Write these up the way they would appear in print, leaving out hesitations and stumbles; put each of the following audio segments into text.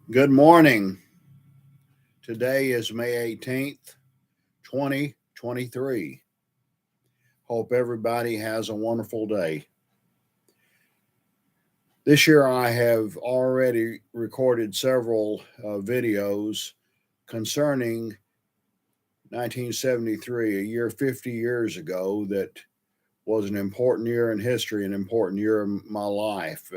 Good morning. Today is May 18th, 2023. Hope everybody has a wonderful day. This year, I have already recorded several videos concerning 1973, a year 50 years ago that was an important year in history, an important year in my life.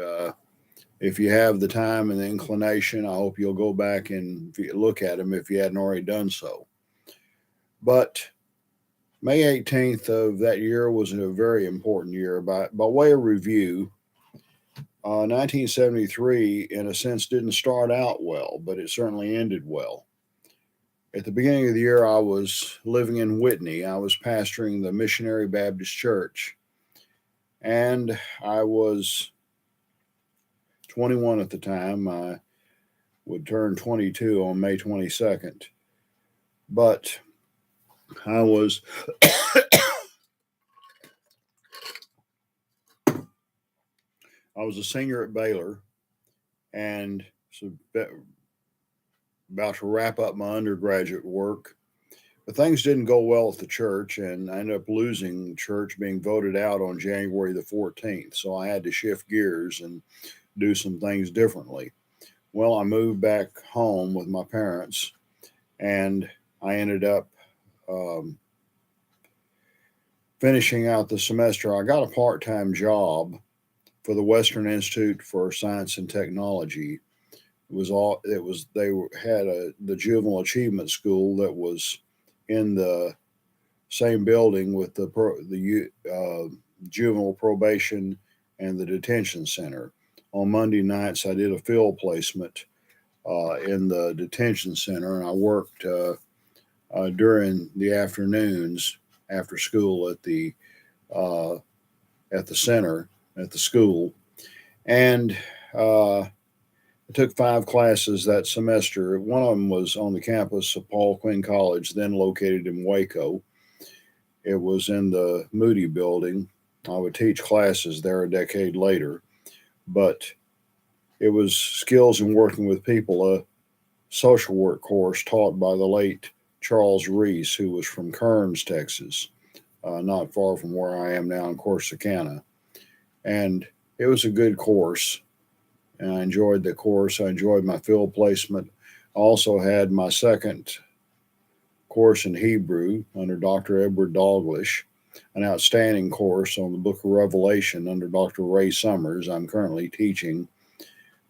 If you have the time and the inclination, I hope you'll go back and look at them if you hadn't already done so. But May 18th of that year was a very important year. By way of review, 1973, in a sense, didn't start out well, but it certainly ended well. At the beginning of the year, I was living in Whitney. I was pastoring the Missionary Baptist Church, and I was 21 at the time. I would turn 22 on May 22nd. But I was I was a senior at Baylor, and so about to wrap up my undergraduate work. But things didn't go well at the church, and I ended up losing church, being voted out on January the 14th. So I had to shift gears and do some things differently. Well, I moved back home with my parents, and I ended up finishing out the semester. I got a part-time job for the Western Institute for Science and Technology. They had the Juvenile Achievement School that was in the same building with the juvenile probation and the detention center. On Monday nights, I did a field placement in the detention center, and I worked during the afternoons after school at the center at the school, and I took 5 classes that semester. One of them was on the campus of Paul Quinn College, then located in Waco. It was in the Moody building. I would teach classes there a decade later, but it was skills in working with people, a social work course taught by the late Charles Reese, who was from Kearns, Texas, not far from where I am now in Corsicana. And it was a good course, and I enjoyed the course. I enjoyed my field placement. I also had my second course in Hebrew under Dr. Edward Dalglish, an outstanding course on the book of Revelation under Dr. Ray Summers. I'm currently teaching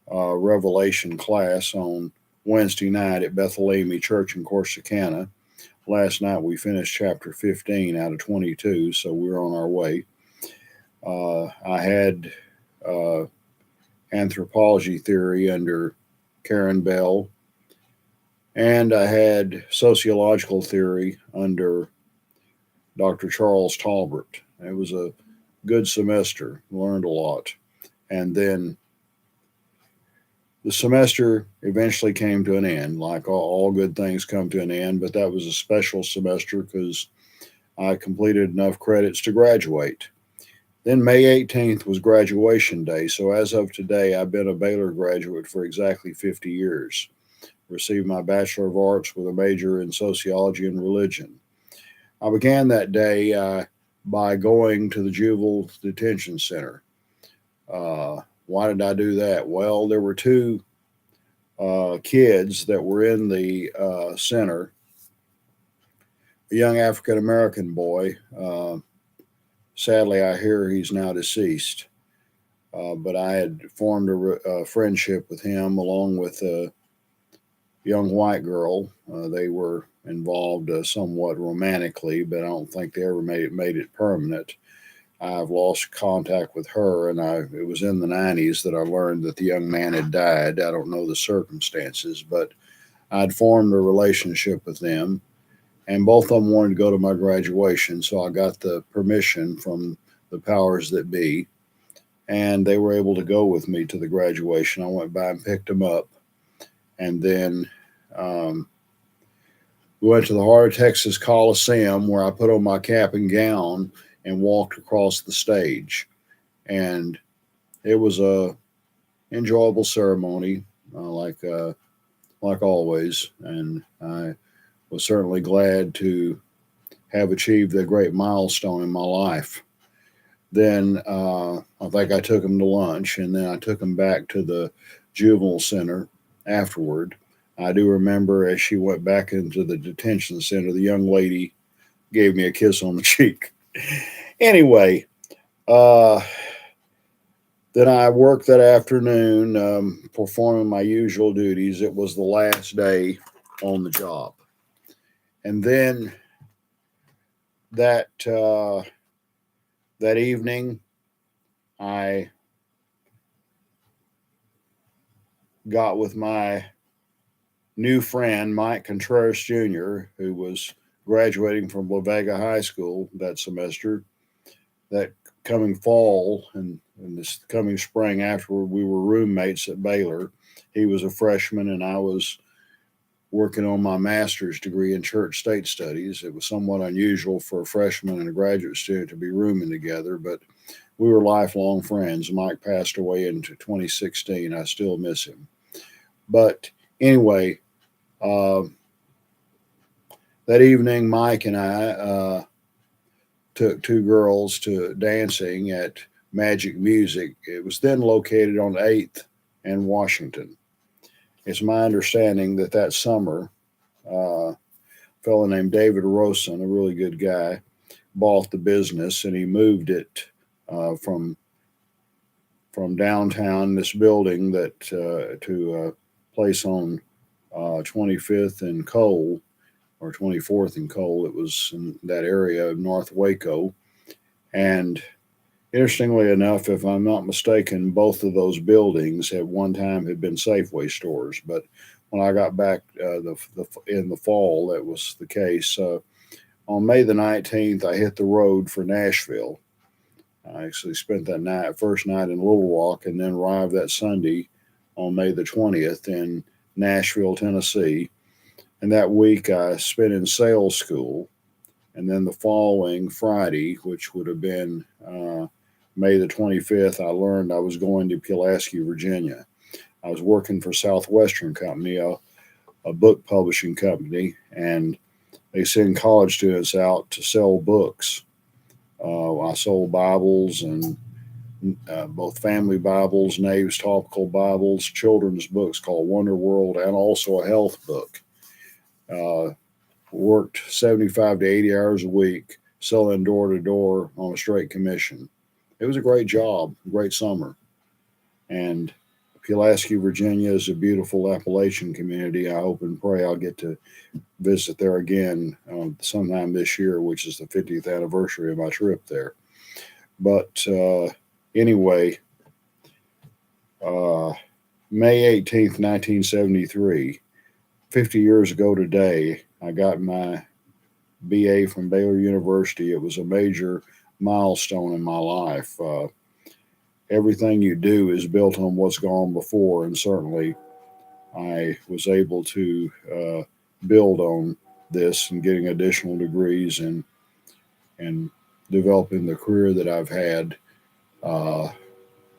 a Revelation class on Wednesday night at Bethlehem Church in Corsicana. Last night we finished chapter 15 out of 22, so we're on our way. I had anthropology theory under Karen Bell, and I had sociological theory under Dr. Charles Talbert. It was a good semester, learned a lot. And then the semester eventually came to an end, like all good things come to an end, but that was a special semester because I completed enough credits to graduate. Then May 18th was graduation day, so as of today, I've been a Baylor graduate for exactly 50 years. Received my Bachelor of Arts with a major in sociology and religion. I began that day by going to the juvenile detention center. Why did I do that? Well, there were 2 kids that were in the center. A young African American boy. Sadly, I hear he's now deceased. But I had formed a friendship with him along with a young white girl. They were involved somewhat romantically, but I don't think they ever made it permanent. I've lost contact with her, and it was in the 90s that I learned that the young man had died. I don't know the circumstances, but I'd formed a relationship with them, and both of them wanted to go to my graduation, so I got the permission from the powers that be, and they were able to go with me to the graduation. I went by and picked them up, and then we went to the Heart of Texas Coliseum, where I put on my cap and gown and walked across the stage. And it was a enjoyable ceremony, like like always, and I was certainly glad to have achieved a great milestone in my life. Then I think I took him to lunch, and then I took him back to the juvenile center afterward. I do remember as she went back into the detention center, the young lady gave me a kiss on the cheek. Anyway, uh, then I worked that afternoon performing my usual duties. It was the last day on the job. And then that that evening, I got with my new friend, Mike Contreras Jr., who was graduating from La Vega High School that semester. That coming fall and this coming spring afterward, we were roommates at Baylor. He was a freshman, and I was working on my master's degree in church state studies. It was somewhat unusual for a freshman and a graduate student to be rooming together, but we were lifelong friends. Mike passed away in 2016. I still miss him. But anyway, that evening, Mike and I took two girls to dancing at Magic Music. It was then located on 8th and Washington. It's my understanding that that summer, a fellow named David Rosen, a really good guy, bought the business and he moved it from downtown, this building that to a place on 25th and Cole, or 24th and Cole. It was in that area of North Waco. And interestingly enough, if I'm not mistaken, both of those buildings at one time had been Safeway stores. But when I got back in the fall, that was the case. On May the 19th, I hit the road for Nashville. I actually spent that first night in Little Rock, and then arrived that Sunday on May the 20th in Nashville, Tennessee. And that week I spent in sales school. And then the following Friday, which would have been May the 25th, I learned I was going to Pulaski, Virginia. I was working for Southwestern Company, a book publishing company, and they send college students out to sell books. I sold Bibles and both family Bibles, Nave's topical Bibles, children's books called Wonder World, and also a health book. Worked 75 to 80 hours a week, selling door to door on a straight commission. It was a great job, great summer. And Pulaski, Virginia is a beautiful Appalachian community. I hope and pray I'll get to visit there again sometime this year, which is the 50th anniversary of my trip there. But anyway, May 18th, 1973, 50 years ago today, I got my BA from Baylor University. It was a major milestone in my life. Everything you do is built on what's gone before, and certainly I was able to build on this and getting additional degrees and developing the career that I've had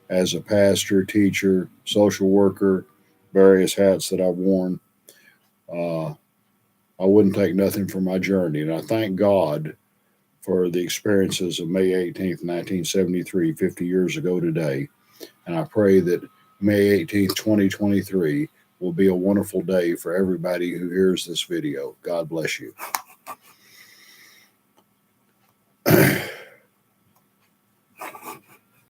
as a pastor, teacher, social worker, various hats that I've worn. I wouldn't take nothing for my journey, and I thank God for the experiences of May 18th, 1973, 50 years ago today. And I pray that May 18th, 2023 will be a wonderful day for everybody who hears this video. God bless you.